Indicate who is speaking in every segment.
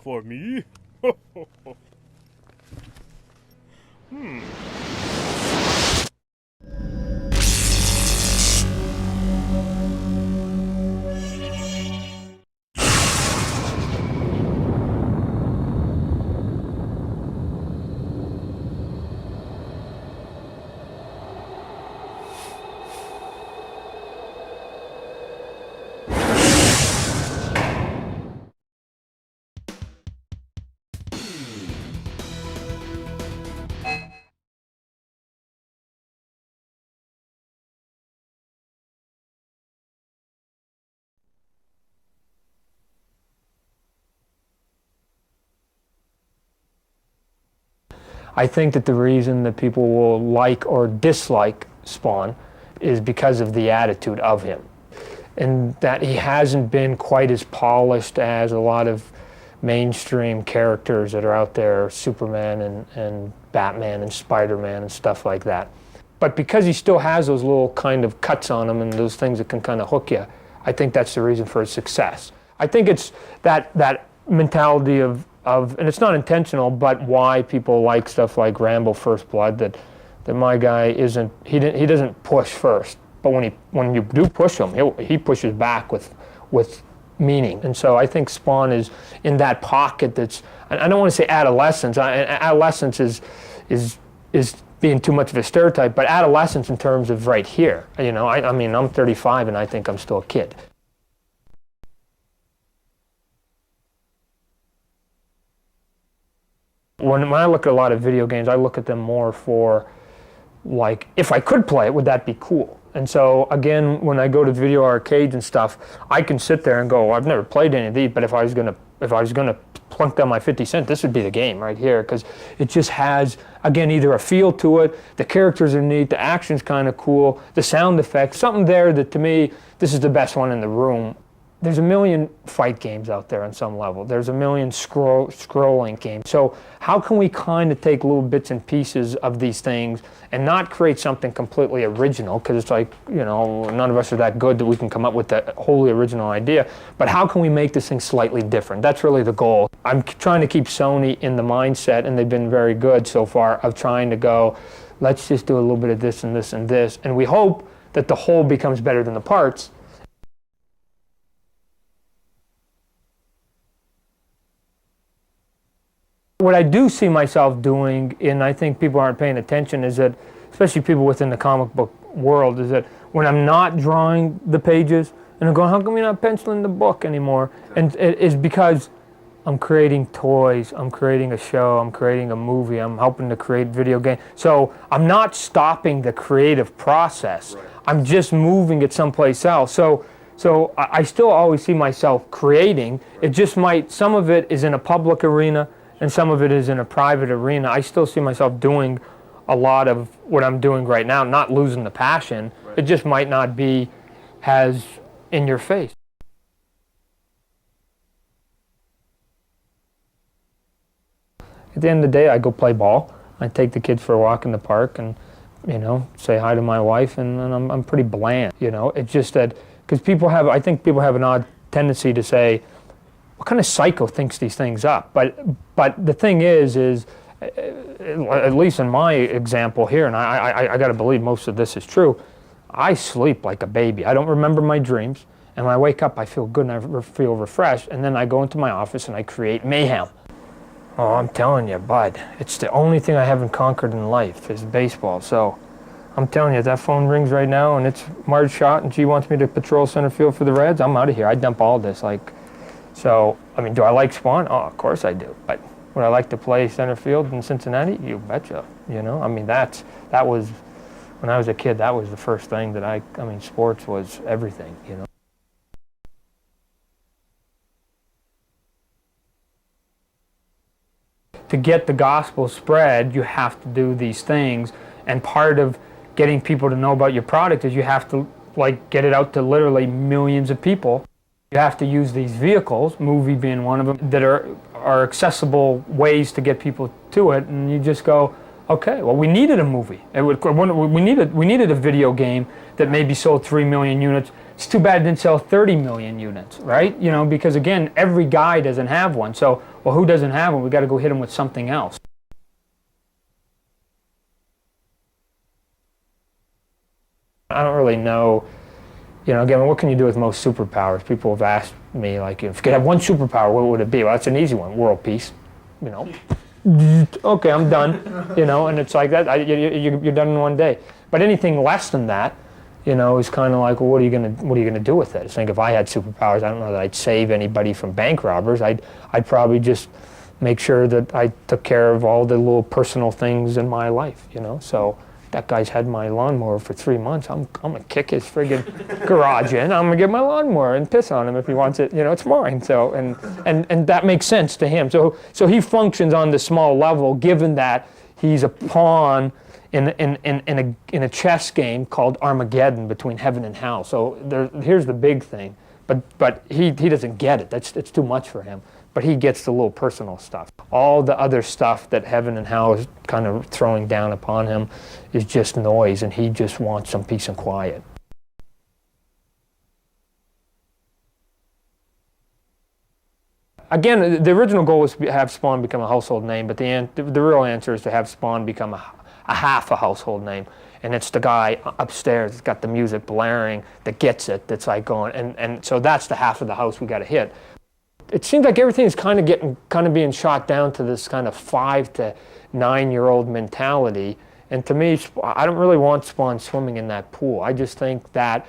Speaker 1: For me?
Speaker 2: I think that the reason that people will like or dislike Spawn is because of the attitude of him, and that he hasn't been quite as polished as a lot of mainstream characters that are out there, Superman and Batman and Spider-Man and stuff like that. But because he still has those little kind of cuts on him and those things that can kind of hook you, I think that's the reason for his success. I think it's that mentality of, and it's not intentional, but why people like stuff like Rambo First Blood, that my guy isn't, he doesn't push first, but when you do push him, he pushes back with meaning. And so I think Spawn is in that pocket that's, I don't want to say adolescence. Adolescence is being too much of a stereotype, but adolescence in terms of right here. You know, I mean, I'm 35 and I think I'm still a kid. When I look at a lot of video games, I look at them more for, like, if I could play it, would that be cool? And so, again, when I go to video arcades and stuff, I can sit there and go, well, I've never played any of these, but if I was gonna plunk down my 50 cents, this would be the game right here, because it just has, again, either a feel to it, the characters are neat, the action's kind of cool, the sound effects, something there that, to me, this is the best one in the room. There's a million fight games out there on some level. There's a million scrolling games. So how can we kind of take little bits and pieces of these things and not create something completely original? Because it's like, you know, none of us are that good that we can come up with that wholly original idea. But how can we make this thing slightly different? That's really the goal. I'm trying to keep Sony in the mindset, and they've been very good so far, of trying to go, let's just do a little bit of this and this and this. And we hope that the whole becomes better than the parts. What I do see myself doing, and I think people aren't paying attention, is that, especially people within the comic book world, is that when I'm not drawing the pages, and I'm going, how come you're not penciling the book anymore? And it is because I'm creating toys, I'm creating a show, I'm creating a movie, I'm helping to create video games. So I'm not stopping the creative process. Right. I'm just moving it someplace else. So I still always see myself creating. Right. It just might, some of it is in a public arena, and some of it is in a private arena. I still see myself doing a lot of what I'm doing right now, not losing the passion. Right. It just might not be as in your face. At the end of the day, I go play ball. I take the kids for a walk in the park and, you know, say hi to my wife, and I'm pretty bland, you know. It's just that, because I think people have an odd tendency to say, what kind of psycho thinks these things up? But the thing is at least in my example here, and I got to believe most of this is true, I sleep like a baby. I don't remember my dreams, and when I wake up, I feel good and I feel refreshed, and then I go into my office and I create mayhem. Oh, I'm telling you, bud, it's the only thing I haven't conquered in life is baseball. So I'm telling you, that phone rings right now and it's Marge Schott and she wants me to patrol center field for the Reds. I'm out of here. I dump all this. So, I mean, do I like Spawn? Oh, of course I do. But would I like to play center field in Cincinnati? You betcha. You know, I mean, that was, when I was a kid, that was the first thing that I mean, sports was everything, you know. To get the gospel spread, you have to do these things. And part of getting people to know about your product is you have to like get it out to literally millions of people. You have to use these vehicles, movie being one of them, that are accessible ways to get people to it, and you just go, okay, well, we needed a movie. We needed a video game that maybe sold 3 million units. It's too bad it didn't sell 30 million units, right? You know, because again, every guy doesn't have one. So, well, who doesn't have one? We got to go hit them with something else. I don't really know, you know, again, what can you do with most superpowers? People have asked me, like, if you could have one superpower, what would it be? Well, that's an easy one, world peace, you know. Okay, I'm done, you know, and it's like that, you're done in one day. But anything less than that, you know, is kind of like, well, what are you gonna do with it? I think if I had superpowers, I don't know that I'd save anybody from bank robbers. I'd probably just make sure that I took care of all the little personal things in my life, you know. So that guy's had my lawnmower for 3 months. I'm gonna kick his friggin' garage in. I'm gonna get my lawnmower and piss on him if he wants it. You know, it's mine. So and that makes sense to him. So he functions on the small level, given that he's a pawn in a chess game called Armageddon between heaven and hell. So here's the big thing. But he doesn't get it. It's too much for him. But he gets the little personal stuff. All the other stuff that heaven and hell is kind of throwing down upon him is just noise, and he just wants some peace and quiet. Again, the original goal was to have Spawn become a household name, but the real answer is to have Spawn become a half a household name. And it's the guy upstairs that's got the music blaring that gets it, that's like going, and so that's the half of the house we got to hit. It seems like everything is kind of being shot down to this kind of 5 to 9-year-old mentality. And to me, I don't really want Spawn swimming in that pool. I just think that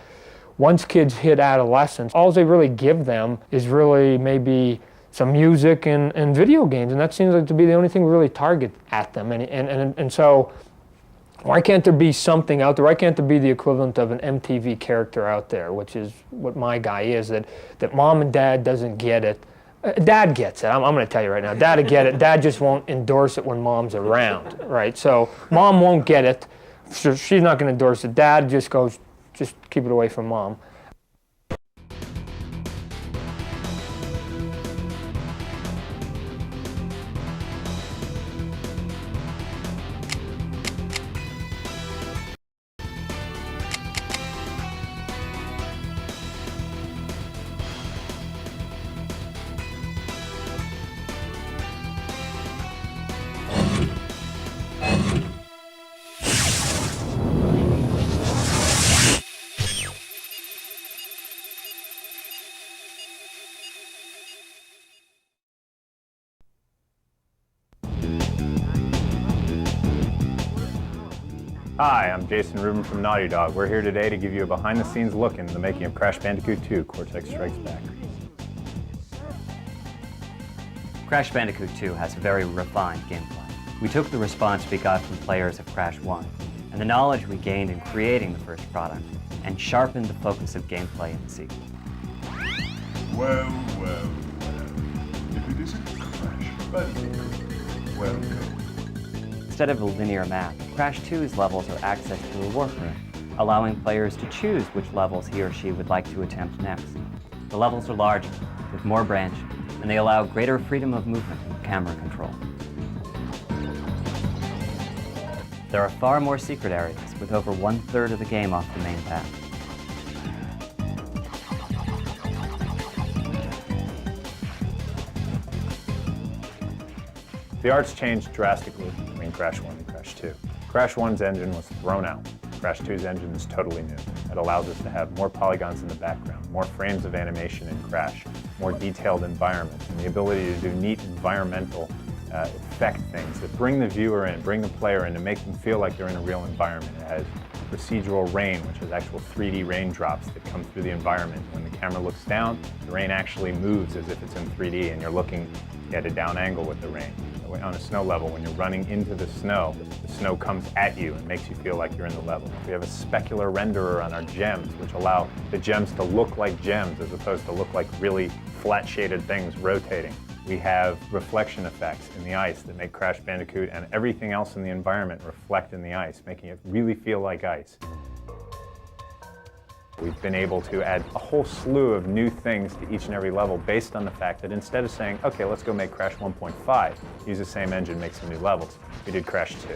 Speaker 2: once kids hit adolescence, all they really give them is really maybe some music and video games. And that seems like to be the only thing we really target at them. And so why can't there be something out there? Why can't there be the equivalent of an MTV character out there, which is what my guy is, that mom and dad doesn't get it. Dad gets it. I'm going to tell you right now. Dad will get it. Dad just won't endorse it when mom's around, right? So mom won't get it. So she's not going to endorse it. Dad just goes, just keep it away from mom.
Speaker 3: Hi, I'm Jason Rubin from Naughty Dog. We're here today to give you a behind-the-scenes look into the making of Crash Bandicoot 2: Cortex Strikes Back.
Speaker 4: Crash Bandicoot 2 has very refined gameplay. We took the response we got from players of Crash 1 and the knowledge we gained in creating the first product and sharpened the focus of gameplay in the sequel.
Speaker 5: Well. If it isn't Crash Bandicoot, welcome.
Speaker 4: Instead of a linear map, Crash 2's levels are accessed through a workroom, allowing players to choose which levels he or she would like to attempt next. The levels are larger, with more branching, and they allow greater freedom of movement and camera control. There are far more secret areas, with over 1/3 of the game off the main path.
Speaker 3: The art's changed drastically between Crash 1 and Crash 2. Crash 1's engine was thrown out. Crash 2's engine is totally new. It allows us to have more polygons in the background, more frames of animation in Crash, more detailed environments, and the ability to do neat environmental effect things that bring the viewer in, bring the player in, to make them feel like they're in a real environment. It has procedural rain, which is actual 3D raindrops that come through the environment. When the camera looks down, the rain actually moves as if it's in 3D, and you're looking at a down angle with the rain. On a snow level, when you're running into the snow comes at you and makes you feel like you're in the level. We have a specular renderer on our gems, which allow the gems to look like gems as opposed to look like really flat shaded things rotating. We have reflection effects in the ice that make Crash Bandicoot and everything else in the environment reflect in the ice, making it really feel like ice. We've been able to add a whole slew of new things to each and every level based on the fact that instead of saying, okay, let's go make Crash 1.5, use the same engine, make some new levels, we did Crash 2.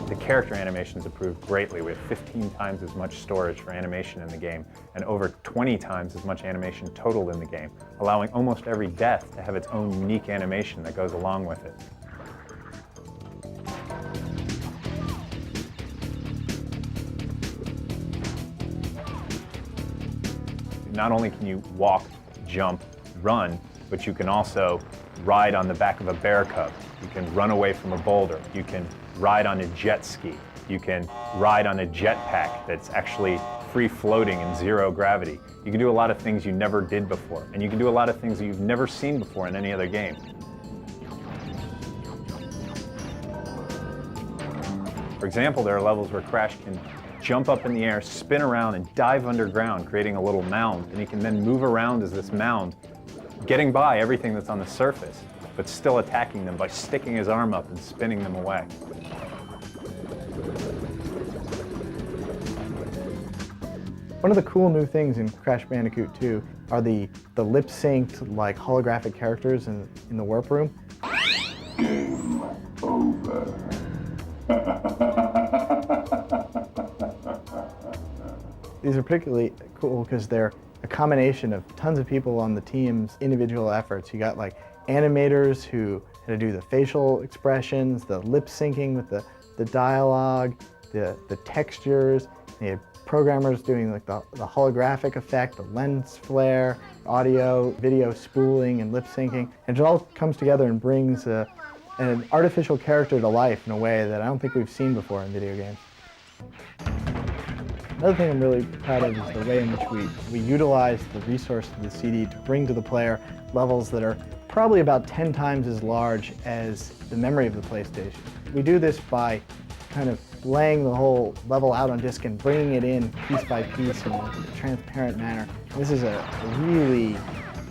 Speaker 3: The character animations improved greatly. We have 15 times as much storage for animation in the game and over 20 times as much animation total in the game, allowing almost every death to have its own unique animation that goes along with it. Not only can you walk, jump, run, but you can also ride on the back of a bear cub. You can run away from a boulder. You can ride on a jet ski. You can ride on a jetpack that's actually free floating in zero gravity. You can do a lot of things you never did before, and you can do a lot of things that you've never seen before in any other game. For example, there are levels where Crash can jump up in the air, spin around, and dive underground, creating a little mound, and he can then move around as this mound, getting by everything that's on the surface, but still attacking them by sticking his arm up and spinning them away.
Speaker 6: One of the cool new things in Crash Bandicoot 2 are the lip-synced, like, holographic characters in the warp room.
Speaker 5: Game over.
Speaker 6: These are particularly cool because they're a combination of tons of people on the team's individual efforts. You got like animators who had to do the facial expressions, the lip syncing with the dialogue, the textures. You had programmers doing like the holographic effect, the lens flare, audio, video spooling, and lip syncing. And it all comes together and brings an artificial character to life in a way that I don't think we've seen before in video games. Another thing I'm really proud of is the way in which we utilize the resource of the CD to bring to the player levels that are probably about 10 times as large as the memory of the PlayStation. We do this by kind of laying the whole level out on disk and bringing it in piece by piece in a transparent manner. This is a really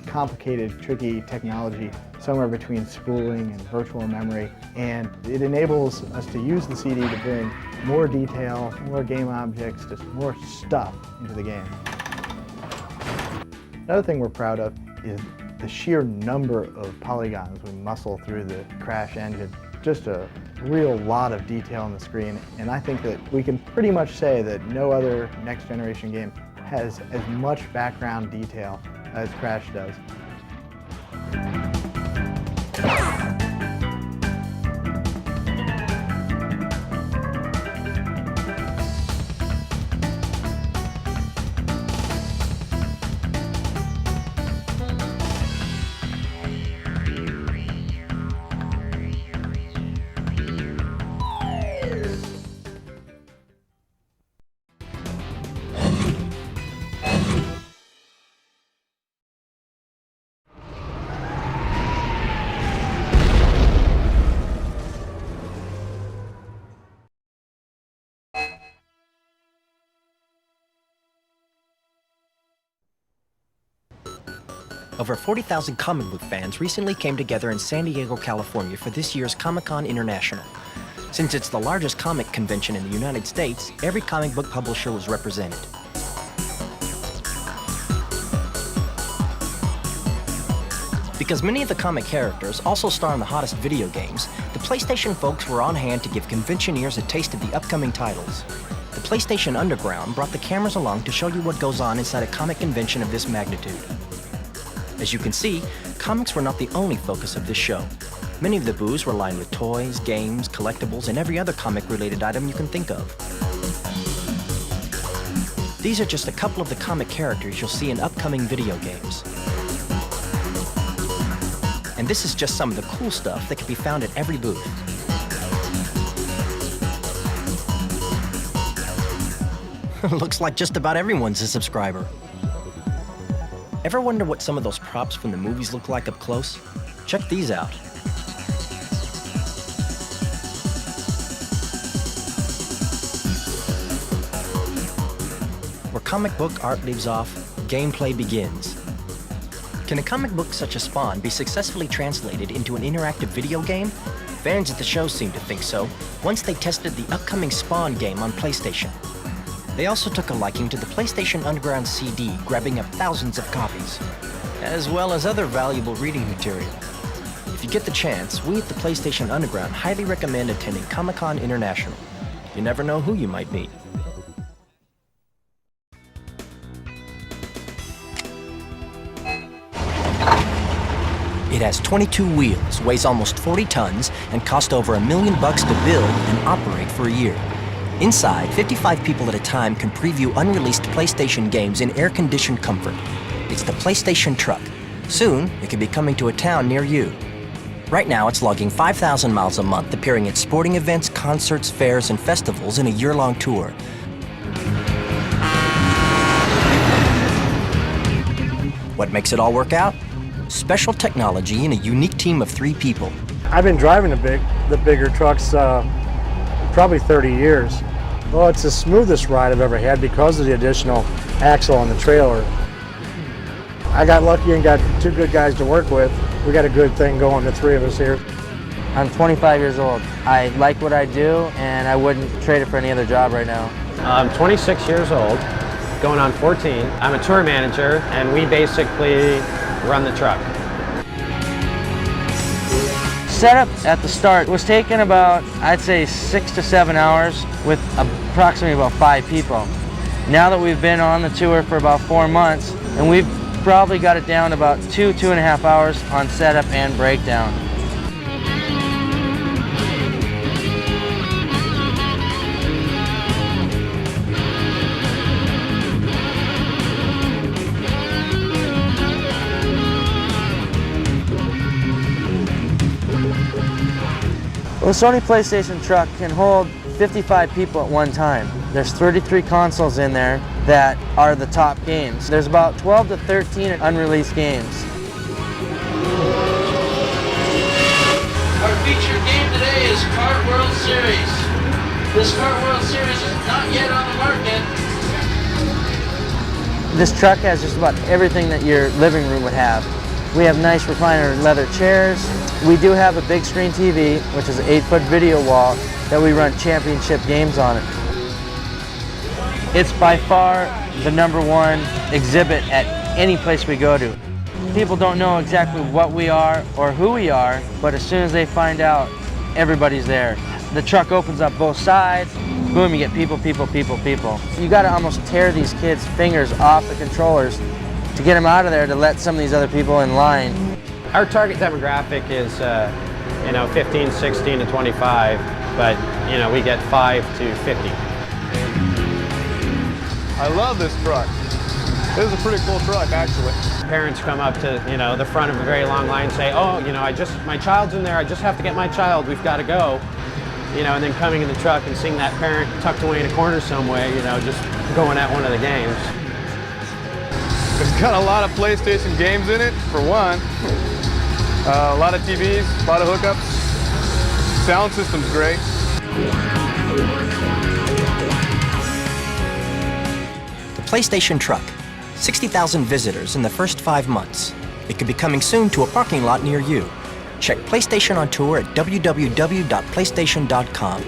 Speaker 6: complicated, tricky technology, somewhere between spooling and virtual memory, and it enables us to use the CD to bring more detail, more game objects, just more stuff into the game. Another thing we're proud of is the sheer number of polygons we muscle through the Crash engine. Just a real lot of detail on the screen, and I think that we can pretty much say that no other next generation game has as much background detail as Crash does.
Speaker 7: Over 40,000 comic book fans recently came together in San Diego, California for this year's Comic-Con International. Since it's the largest comic convention in the United States, every comic book publisher was represented. Because many of the comic characters also star in the hottest video games, the PlayStation folks were on hand to give conventioneers a taste of the upcoming titles. The PlayStation Underground brought the cameras along to show you what goes on inside a comic convention of this magnitude. As you can see, comics were not the only focus of this show. Many of the booths were lined with toys, games, collectibles, and every other comic-related item you can think of. These are just a couple of the comic characters you'll see in upcoming video games. And this is just some of the cool stuff that can be found at every booth. Looks like just about everyone's a subscriber. Ever wonder what some of those props from the movies look like up close? Check these out. comic book art leaves off, gameplay begins. Can a comic book such as Spawn be successfully translated into an interactive video game? Fans at the show seem to think so, once they tested the upcoming Spawn game on PlayStation. They also took a liking to the PlayStation Underground CD, grabbing up thousands of copies, as well as other valuable reading material. If you get the chance, we at the PlayStation Underground highly recommend attending Comic-Con International. You never know who you might meet. It has 22 wheels, weighs almost 40 tons, and cost over $1 million to build and operate for a year. Inside, 55 people at a time can preview unreleased PlayStation games in air-conditioned comfort. It's the PlayStation Truck. Soon, it could be coming to a town near you. Right now, it's logging 5,000 miles a month, appearing at sporting events, concerts, fairs, and festivals in a year-long tour. What makes it all work out? Special technology and a unique team of 3 people.
Speaker 8: I've been driving the bigger trucks probably 30 years. Well, it's the smoothest ride I've ever had because of the additional axle on the trailer. I got lucky and got 2 good guys to work with. We got a good thing going, the 3 of us here.
Speaker 9: I'm 25 years old. I like what I do, and I wouldn't trade it for any other job right now.
Speaker 10: I'm 26 years old, going on 14. I'm a tour manager, and we basically run the truck.
Speaker 9: Setup at the start was taking about, I'd say, 6 to 7 hours with approximately about 5 people. Now that we've been on the tour for about 4 months, and we've probably got it down to about 2.5 hours on setup and breakdown. Well, the Sony PlayStation truck can hold 55 people at one time. There's 33 consoles in there that are the top games. There's about 12 to 13 unreleased games.
Speaker 11: Our featured game today is Kart World Series. This Kart World Series is not yet on the market.
Speaker 9: This truck has just about everything that your living room would have. We have nice recliner leather chairs. We do have a big screen TV, which is an 8-foot video wall that we run championship games on it. It's by far the #1 exhibit at any place we go to. People don't know exactly what we are or who we are, but as soon as they find out, everybody's there. The truck opens up both sides, boom, you get people, people, people, people. You gotta almost tear these kids' fingers off the controllers to get them out of there to let some of these other people in line.
Speaker 10: Our target demographic is 15, 16 to 25, but we get 5 to 50.
Speaker 12: I love this truck. This is a pretty cool truck, actually.
Speaker 10: Parents come up to the front of a very long line and say, oh, my child's in there, I just have to get my child, we've got to go. And then coming in the truck and seeing that parent tucked away in a corner somewhere, just going at one of the games.
Speaker 12: It's got a lot of PlayStation games in it, for one. A lot of TVs, a lot of hookups. Sound system's great.
Speaker 7: The PlayStation Truck. 60,000 visitors in the first 5 months. It could be coming soon to a parking lot near you. Check PlayStation on tour at www.playstation.com.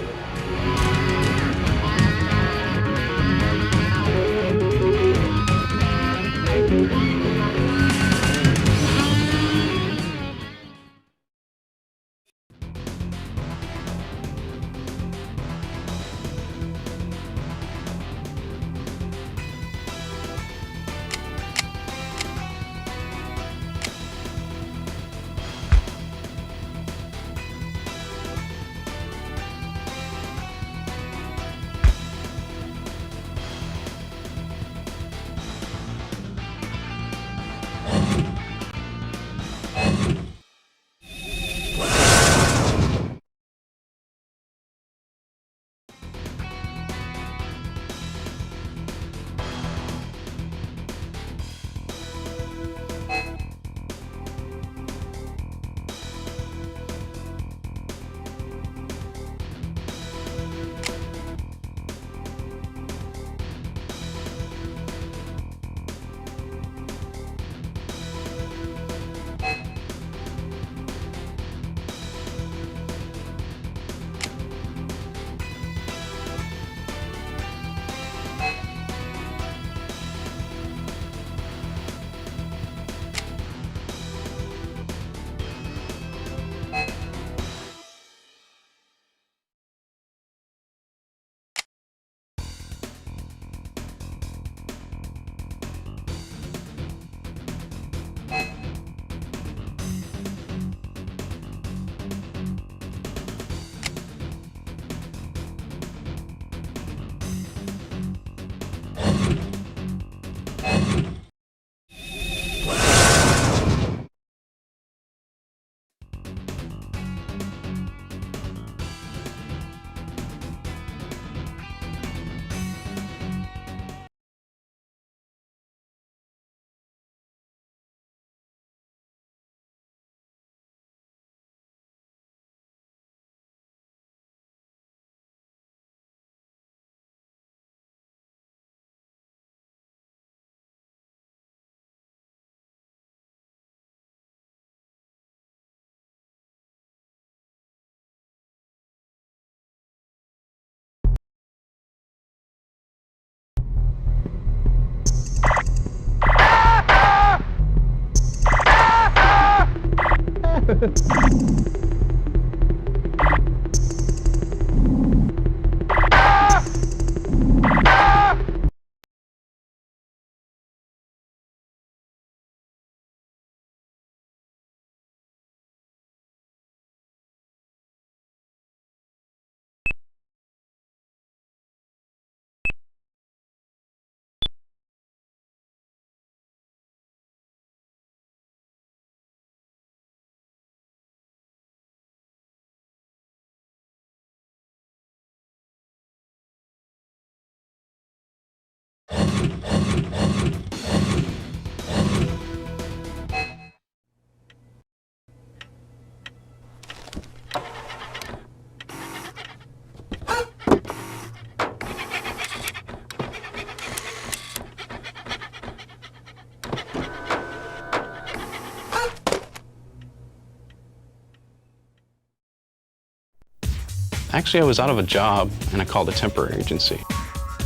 Speaker 13: Actually, I was out of a job and I called a temporary agency.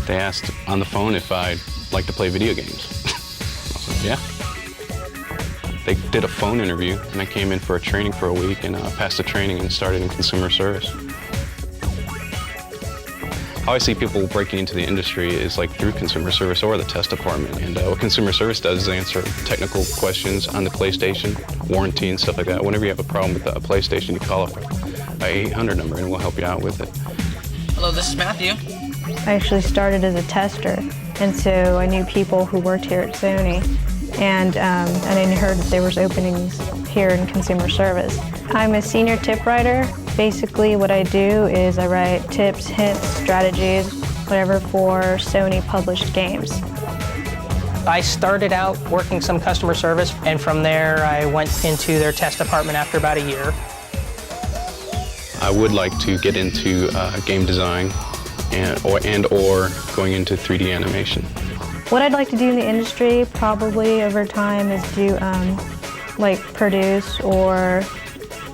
Speaker 13: They asked on the phone if I'd like to play video games. I was like, yeah. They did a phone interview and I came in for a training for a week and passed the training and started in consumer service. How I see people breaking into the industry is like through consumer service or the test department. And what consumer service does is answer technical questions on the PlayStation, warranty and stuff like that. Whenever you have a problem with a PlayStation, you call up our 800 number and we'll help you out with it.
Speaker 11: Hello, this is Matthew.
Speaker 14: I actually started as a tester, and so I knew people who worked here at Sony, and I heard that there was openings here in consumer service. I'm a senior tip writer. Basically what I do is I write tips, hints, strategies, whatever for Sony published games.
Speaker 15: I started out working some customer service, and from there I went into their test department after about a year.
Speaker 13: I would like to get into game design or going into 3D animation.
Speaker 14: What I'd like to do in the industry probably over time is do like produce or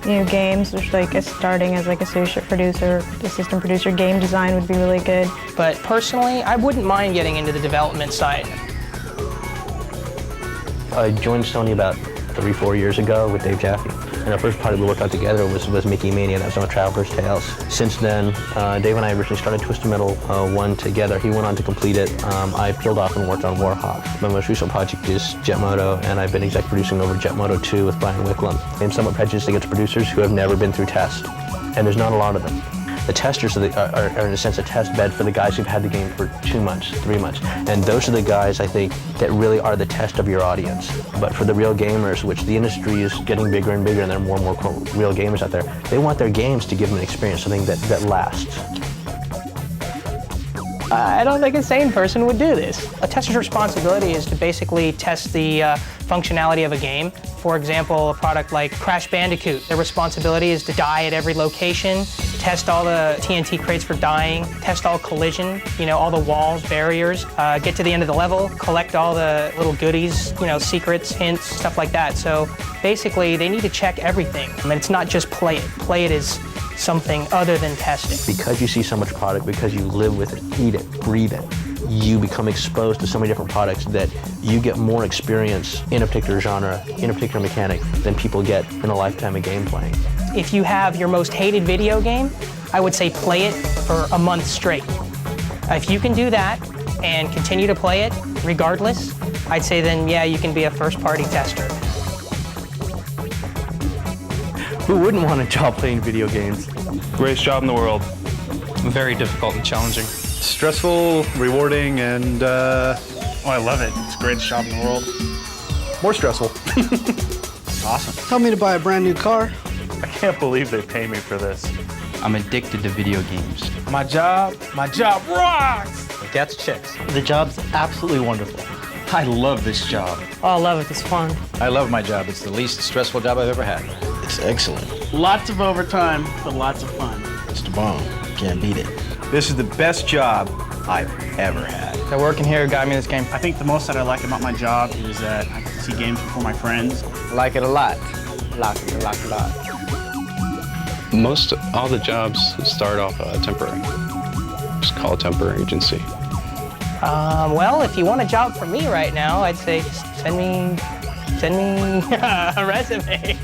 Speaker 14: games, which like starting as like associate producer, assistant producer. Game design would be really good.
Speaker 15: But personally, I wouldn't mind getting into the development side.
Speaker 16: I joined Sony about 3-4 years ago with Dave Jaffe. And our first project we worked on together was Mickey Mania, that was on Traveler's Tales. Since then, Dave and I originally started Twisted Metal 1 together. He went on to complete it. I peeled off and worked on Warhawk. My most recent project is Jetmoto, and I've been exec producing over Jetmoto 2 with Brian Wicklum. I'm somewhat prejudiced against producers who have never been through test, and there's not a lot of them. The testers are in a sense a test bed for the guys who've had the game for 2 months, 3 months. And those are the guys, I think, that really are the test of your audience. But for the real gamers, which the industry is getting bigger and bigger and there are more and more real gamers out there, they want their games to give them an experience, something that lasts.
Speaker 15: I don't think a sane person would do this. A tester's responsibility is to basically test the functionality of a game. For example, a product like Crash Bandicoot, their responsibility is to die at every location, test all the TNT crates for dying, test all collision, all the walls, barriers, get to the end of the level, collect all the little goodies, secrets, hints, stuff like that. So basically, they need to check everything. I mean, it's not just play it. Play it is something other than testing.
Speaker 16: Because you see so much product, because you live with it, eat it, breathe it, you become exposed to so many different products that you get more experience in a particular genre, in a particular mechanic, than people get in a lifetime of game playing.
Speaker 15: If you have your most hated video game, I would say play it for a month straight. If you can do that and continue to play it regardless, I'd say then, yeah, you can be a first-party tester.
Speaker 16: Who wouldn't want a job playing video games?
Speaker 12: Greatest job in the world.
Speaker 17: Very difficult and challenging.
Speaker 12: Stressful, rewarding, and I love it. It's the greatest job in the world. More stressful.
Speaker 6: Awesome. Tell me to buy a brand new car.
Speaker 3: I can't believe they pay me for this.
Speaker 17: I'm addicted to video games.
Speaker 12: My job rocks!
Speaker 17: That's chicks.
Speaker 6: The job's absolutely wonderful.
Speaker 17: I love this job.
Speaker 15: Oh, I love it. It's fun.
Speaker 17: I love my job. It's the least stressful job I've ever had.
Speaker 16: It's excellent.
Speaker 11: Lots of overtime, but lots of fun.
Speaker 16: It's the bomb. Can't beat it.
Speaker 17: This is the best job I've ever had.
Speaker 15: The working here got me this game.
Speaker 10: I think the most that I like about my job is that I get to see games before my friends.
Speaker 17: I like it a lot. A lot.
Speaker 13: Most all the jobs start off temporary. Just call a temporary agency.
Speaker 15: Well, if you want a job from me right now, I'd say just send me a resume.